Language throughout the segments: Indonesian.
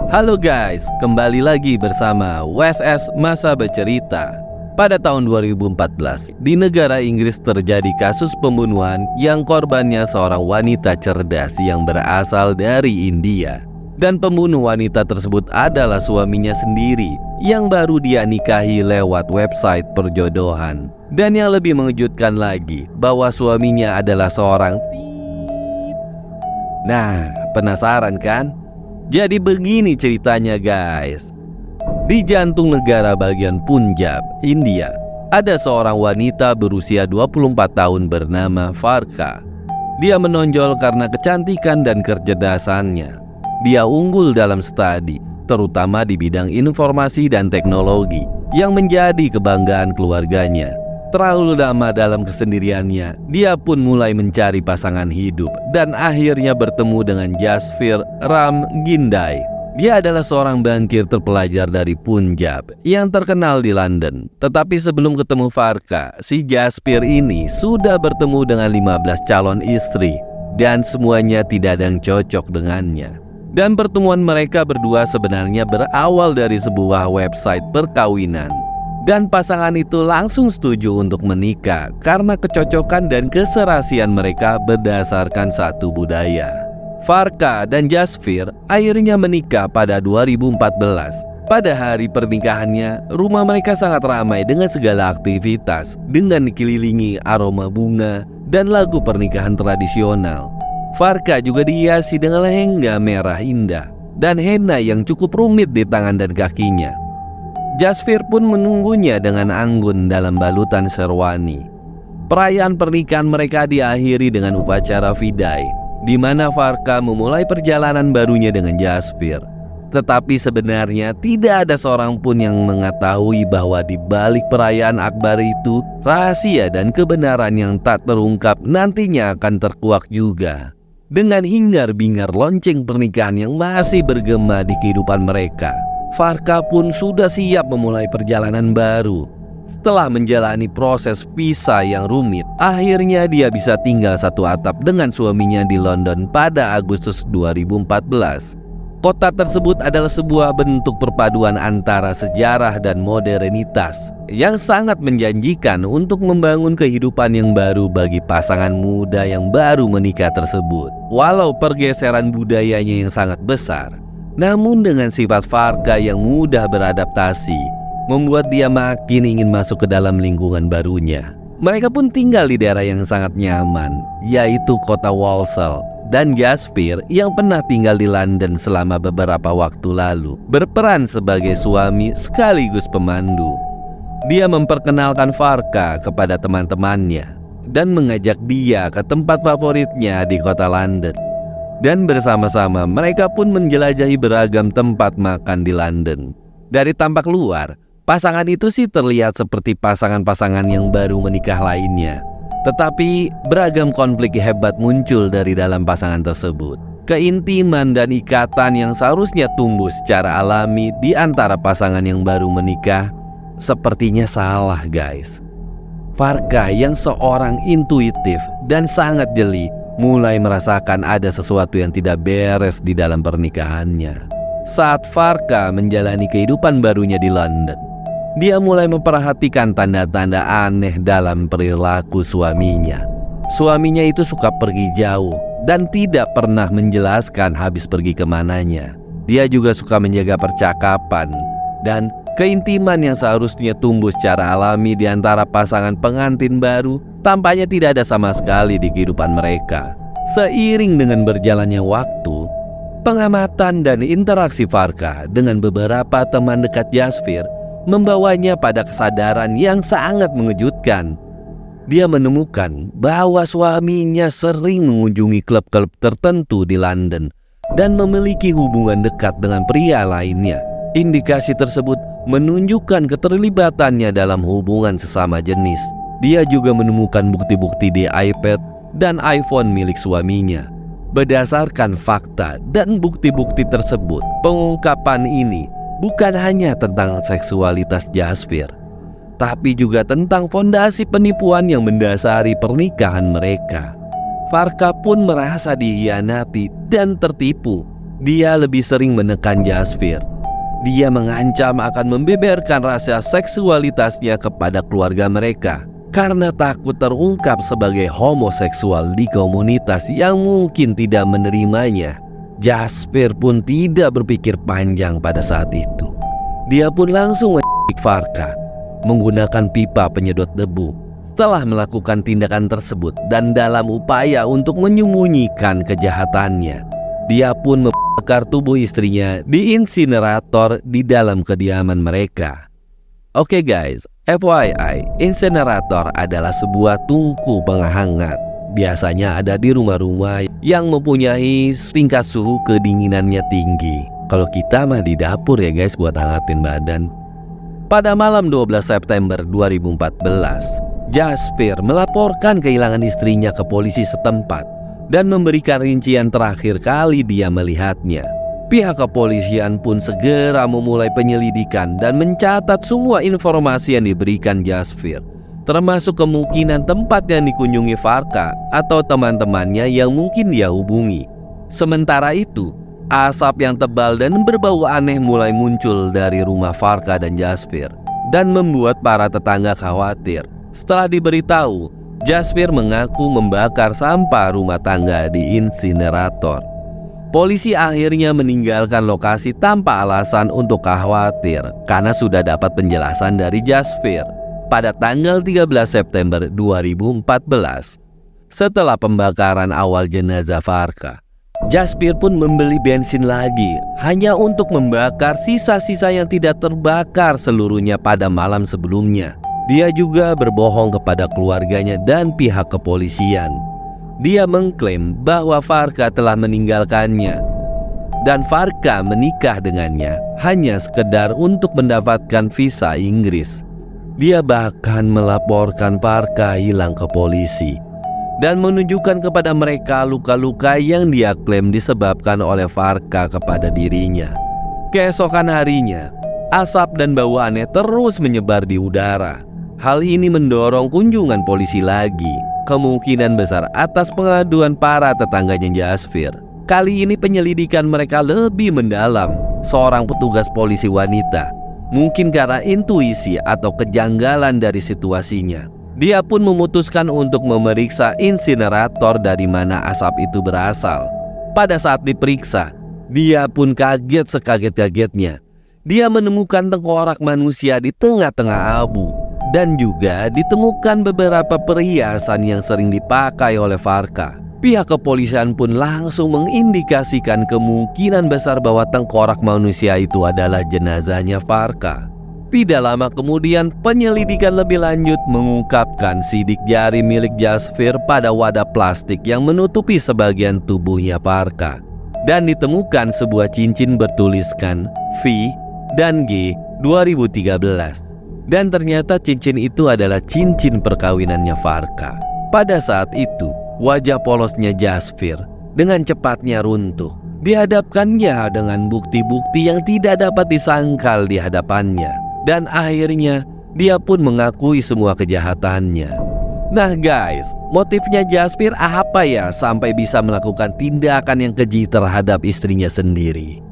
Halo guys, kembali lagi bersama WSS Masa Bercerita. Pada tahun 2014, di negara Inggris terjadi kasus pembunuhan yang korbannya seorang wanita cerdas yang berasal dari India. Dan pembunuh wanita tersebut adalah suaminya sendiri yang baru dia nikahi lewat website perjodohan. Dan yang lebih mengejutkan lagi, bahwa suaminya adalah seorang Nah, penasaran kan? Jadi begini ceritanya guys. Di jantung negara bagian Punjab, India, ada seorang wanita berusia 24 tahun bernama Farka. Dia menonjol karena kecantikan dan kecerdasannya. Dia unggul dalam studi, terutama di bidang informasi dan teknologi, yang menjadi kebanggaan keluarganya. Terlalu lama dalam kesendiriannya, dia pun mulai mencari pasangan hidup dan akhirnya bertemu dengan Jasvir Ram Gindai. Dia adalah seorang bankir terpelajar dari Punjab yang terkenal di London. Tetapi sebelum ketemu Farka, si Jasvir ini sudah bertemu dengan 15 calon istri dan semuanya tidak ada yang cocok dengannya. Dan pertemuan mereka berdua sebenarnya berawal dari sebuah website perkawinan. Dan pasangan itu langsung setuju untuk menikah karena kecocokan dan keserasian mereka berdasarkan satu budaya. Farka dan Jasvir akhirnya menikah pada 2014. Pada hari pernikahannya, rumah mereka sangat ramai dengan segala aktivitas, dengan dikelilingi aroma bunga dan lagu pernikahan tradisional. Farka juga dihiasi dengan lehenga merah indah dan henna yang cukup rumit di tangan dan kakinya. Jasvir pun menunggunya dengan anggun dalam balutan sherwani. Perayaan pernikahan mereka diakhiri dengan upacara vidai, di mana Farka memulai perjalanan barunya dengan Jasvir. Tetapi sebenarnya tidak ada seorang pun yang mengetahui bahwa di balik perayaan akbar itu, rahasia dan kebenaran yang tak terungkap nantinya akan terkuak juga. Dengan hingar-bingar lonceng pernikahan yang masih bergema di kehidupan mereka, Farka pun sudah siap memulai perjalanan baru. Setelah menjalani proses visa yang rumit, akhirnya dia bisa tinggal satu atap dengan suaminya di London pada Agustus 2014. Kota tersebut adalah sebuah bentuk perpaduan antara sejarah dan modernitas yang sangat menjanjikan untuk membangun kehidupan yang baru bagi pasangan muda yang baru menikah tersebut. Walau pergeseran budayanya yang sangat besar, namun dengan sifat Farka yang mudah beradaptasi, membuat dia makin ingin masuk ke dalam lingkungan barunya. Mereka pun tinggal di daerah yang sangat nyaman, yaitu kota Walsall. Dan Jasvir yang pernah tinggal di London selama beberapa waktu lalu berperan sebagai suami sekaligus pemandu. Dia memperkenalkan Farka kepada teman-temannya dan mengajak dia ke tempat favoritnya di kota London. Dan bersama-sama mereka pun menjelajahi beragam tempat makan di London. Dari tampak luar, pasangan itu sih terlihat seperti pasangan-pasangan yang baru menikah lainnya. Tetapi beragam konflik hebat muncul dari dalam pasangan tersebut. Keintiman dan ikatan yang seharusnya tumbuh secara alami di antara pasangan yang baru menikah sepertinya salah guys. Farka yang seorang intuitif dan sangat jeli mulai merasakan ada sesuatu yang tidak beres di dalam pernikahannya. Saat Farka menjalani kehidupan barunya di London, dia mulai memperhatikan tanda-tanda aneh dalam perilaku suaminya. Suaminya itu suka pergi jauh dan tidak pernah menjelaskan habis pergi kemananya. Dia juga suka menjaga percakapan dan keintiman yang seharusnya tumbuh secara alami di antara pasangan pengantin baru tampaknya tidak ada sama sekali di kehidupan mereka. Seiring dengan berjalannya waktu, pengamatan dan interaksi Farka dengan beberapa teman dekat Jasvir membawanya pada kesadaran yang sangat mengejutkan. Dia menemukan bahwa suaminya sering mengunjungi klub-klub tertentu di London dan memiliki hubungan dekat dengan pria lainnya. Indikasi tersebut menunjukkan keterlibatannya dalam hubungan sesama jenis. Dia juga menemukan bukti-bukti di iPad dan iPhone milik suaminya. Berdasarkan fakta dan bukti-bukti tersebut, pengungkapan ini bukan hanya tentang seksualitas Jasvir, tapi juga tentang fondasi penipuan yang mendasari pernikahan mereka. Farka pun merasa dihianati dan tertipu. dia lebih sering menekan Jasvir. Dia mengancam akan membeberkan rahasia seksualitasnya kepada keluarga mereka karena takut terungkap sebagai homoseksual di komunitas yang mungkin tidak menerimanya. Jasvir pun tidak berpikir panjang pada saat itu. Dia pun langsung mencekik Farka menggunakan pipa penyedot debu. Setelah melakukan tindakan tersebut dan dalam upaya untuk menyembunyikan kejahatannya, dia pun membakar tubuh istrinya di insinerator di dalam kediaman mereka. Oke guys, FYI, insinerator adalah sebuah tungku penghangat. Biasanya ada di rumah-rumah yang mempunyai tingkat suhu kedinginannya tinggi. Kalau kita mah di dapur ya guys, buat hangatin badan. Pada malam 12 September 2014, Jasvir melaporkan kehilangan istrinya ke polisi setempat dan memberikan rincian terakhir kali dia melihatnya. Pihak kepolisian pun segera memulai penyelidikan dan mencatat semua informasi yang diberikan Jasvir, termasuk kemungkinan tempat yang dikunjungi Farka atau teman-temannya yang mungkin dia hubungi. Sementara itu, asap yang tebal dan berbau aneh mulai muncul dari rumah Farka dan Jasvir dan membuat para tetangga khawatir. Setelah diberitahu, Jasvir mengaku membakar sampah rumah tangga di insinerator. Polisi akhirnya meninggalkan lokasi tanpa alasan untuk khawatir karena sudah dapat penjelasan dari Jasvir. Pada tanggal 13 September 2014, setelah pembakaran awal jenazah Farka, Jasvir pun membeli bensin lagi hanya untuk membakar sisa-sisa yang tidak terbakar seluruhnya pada malam sebelumnya. Dia juga berbohong kepada keluarganya dan pihak kepolisian. Dia mengklaim bahwa Farka telah meninggalkannya dan Farka menikah dengannya hanya sekedar untuk mendapatkan visa Inggris. Dia bahkan melaporkan Farka hilang ke polisi dan menunjukkan kepada mereka luka-luka yang dia klaim disebabkan oleh Farka kepada dirinya. Keesokan harinya, asap dan bau aneh terus menyebar di udara. Hal ini mendorong kunjungan polisi lagi, kemungkinan besar atas pengaduan para tetangganya Jasvir. Kali ini penyelidikan mereka lebih mendalam. Seorang petugas polisi wanita, mungkin karena intuisi atau kejanggalan dari situasinya, dia pun memutuskan untuk memeriksa insinerator dari mana asap itu berasal. Pada saat diperiksa, dia pun kaget sekaget-kagetnya. Dia menemukan tengkorak manusia di tengah-tengah abu. Dan juga ditemukan beberapa perhiasan yang sering dipakai oleh Farka. Pihak kepolisian pun langsung mengindikasikan kemungkinan besar bahwa tengkorak manusia itu adalah jenazahnya Farka. Tidak lama kemudian, penyelidikan lebih lanjut mengungkapkan sidik jari milik Jasvir pada wadah plastik yang menutupi sebagian tubuhnya Farka. Dan ditemukan sebuah cincin bertuliskan V dan G 2013. Dan ternyata cincin itu adalah cincin perkawinannya Farka. Pada saat itu, wajah polosnya Jasvir dengan cepatnya runtuh. Dihadapkannya dengan bukti-bukti yang tidak dapat disangkal di hadapannya. Dan akhirnya, dia pun mengakui semua kejahatannya. Nah guys, motifnya Jasvir apa ya sampai bisa melakukan tindakan yang keji terhadap istrinya sendiri?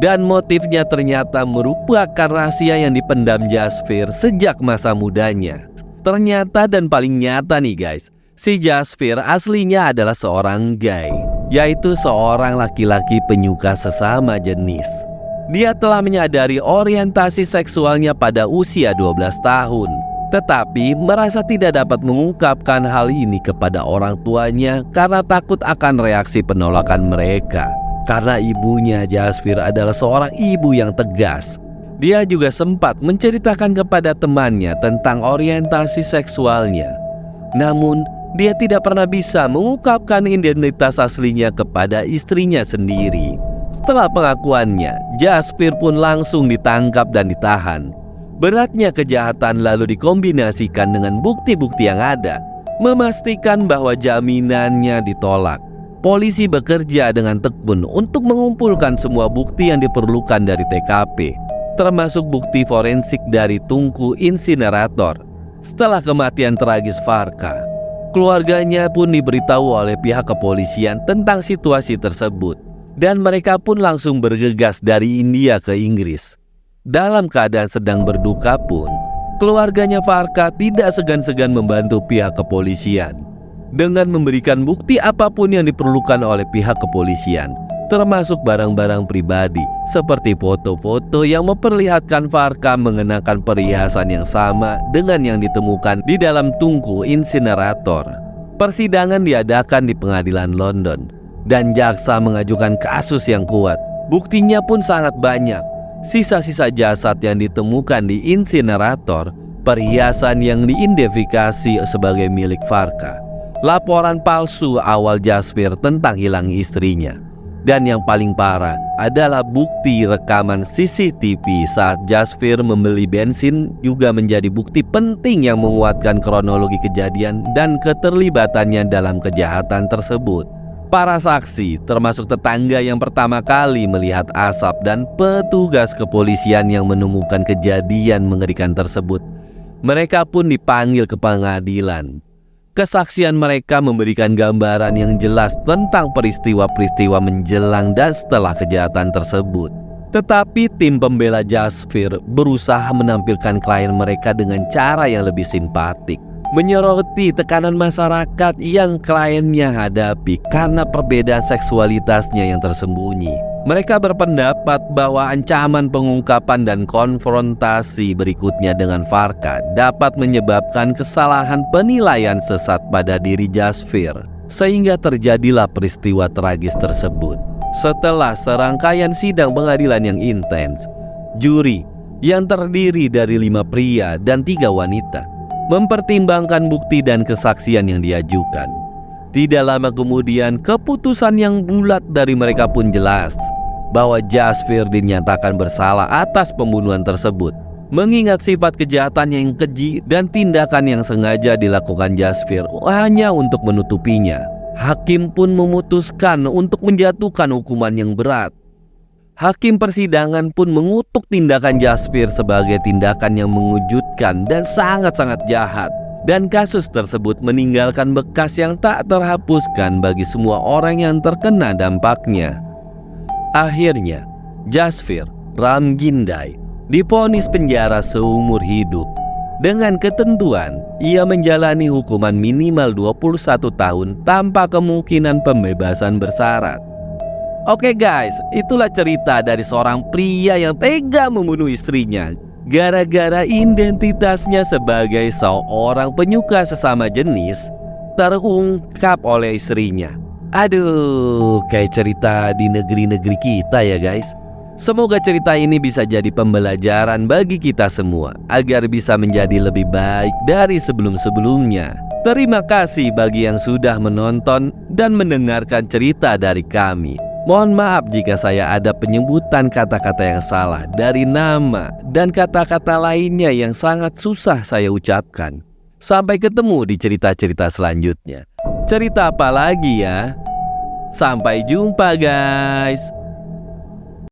Dan motifnya ternyata merupakan rahasia yang dipendam Jasvir sejak masa mudanya. Ternyata dan paling nyata nih guys, si Jasvir aslinya adalah seorang gay, yaitu seorang laki-laki penyuka sesama jenis. Dia telah menyadari orientasi seksualnya pada usia 12 tahun, tetapi merasa tidak dapat mengungkapkan hal ini kepada orang tuanya karena takut akan reaksi penolakan mereka. Karena ibunya Jasvir adalah seorang ibu yang tegas. Dia juga sempat menceritakan kepada temannya tentang orientasi seksualnya. Namun, dia tidak pernah bisa mengungkapkan identitas aslinya kepada istrinya sendiri. Setelah pengakuannya, Jasvir pun langsung ditangkap dan ditahan. Beratnya kejahatan lalu dikombinasikan dengan bukti-bukti yang ada, memastikan bahwa jaminannya ditolak. Polisi bekerja dengan tekun untuk mengumpulkan semua bukti yang diperlukan dari TKP, termasuk bukti forensik dari tungku insinerator. Setelah kematian tragis Farka, keluarganya pun diberitahu oleh pihak kepolisian tentang situasi tersebut. dan mereka pun langsung bergegas dari India ke Inggris. Dalam keadaan sedang berduka pun, keluarganya Farka tidak segan-segan membantu pihak kepolisian dengan memberikan bukti apapun yang diperlukan oleh pihak kepolisian, termasuk barang-barang pribadi seperti foto-foto yang memperlihatkan Farka mengenakan perhiasan yang sama dengan yang ditemukan di dalam tungku insinerator. Persidangan diadakan di pengadilan London dan jaksa mengajukan kasus yang kuat. Buktinya pun sangat banyak. Sisa-sisa jasad yang ditemukan di insinerator, perhiasan yang diidentifikasi sebagai milik Farka, laporan palsu awal Jasvir tentang hilang istrinya. Dan yang paling parah adalah bukti rekaman CCTV saat Jasvir membeli bensin juga menjadi bukti penting yang menguatkan kronologi kejadian dan keterlibatannya dalam kejahatan tersebut. Para saksi, termasuk tetangga yang pertama kali melihat asap dan petugas kepolisian yang menemukan kejadian mengerikan tersebut, mereka pun dipanggil ke pengadilan. Kesaksian mereka memberikan gambaran yang jelas tentang peristiwa-peristiwa menjelang dan setelah kejahatan tersebut. Tetapi tim pembela Jasvir berusaha menampilkan klien mereka dengan cara yang lebih simpatik, menyoroti tekanan masyarakat yang kliennya hadapi karena perbedaan seksualitasnya yang tersembunyi. Mereka berpendapat bahwa ancaman pengungkapan dan konfrontasi berikutnya dengan Farka dapat menyebabkan kesalahan penilaian sesat pada diri Jasvir, sehingga terjadilah peristiwa tragis tersebut. Setelah serangkaian sidang pengadilan yang intens, juri yang terdiri dari 5 pria dan 3 wanita mempertimbangkan bukti dan kesaksian yang diajukan. Tidak lama kemudian, keputusan yang bulat dari mereka pun jelas bahwa Jasvir dinyatakan bersalah atas pembunuhan tersebut, mengingat sifat kejahatan yang keji dan tindakan yang sengaja dilakukan Jasvir hanya untuk menutupinya. Hakim pun memutuskan untuk menjatuhkan hukuman yang berat. Hakim persidangan pun mengutuk tindakan Jasvir sebagai tindakan yang mengejutkan dan sangat-sangat jahat. Dan kasus tersebut meninggalkan bekas yang tak terhapuskan bagi semua orang yang terkena dampaknya. Akhirnya, Jasvir Ramgindai divonis penjara seumur hidup. Dengan ketentuan, ia menjalani hukuman minimal 21 tahun tanpa kemungkinan pembebasan bersyarat. Oke guys, itulah cerita dari seorang pria yang tega membunuh istrinya gara-gara identitasnya sebagai seorang penyuka sesama jenis terungkap oleh istrinya. Aduh, kayak cerita di negeri-negeri kita ya guys. Semoga cerita ini bisa jadi pembelajaran bagi kita semua agar bisa menjadi lebih baik dari sebelum-sebelumnya. Terima kasih bagi yang sudah menonton dan mendengarkan cerita dari kami. Mohon maaf jika saya ada penyebutan kata-kata yang salah dari nama dan kata-kata lainnya yang sangat susah saya ucapkan. Sampai ketemu di cerita-cerita selanjutnya. Cerita apa lagi ya? Sampai jumpa guys.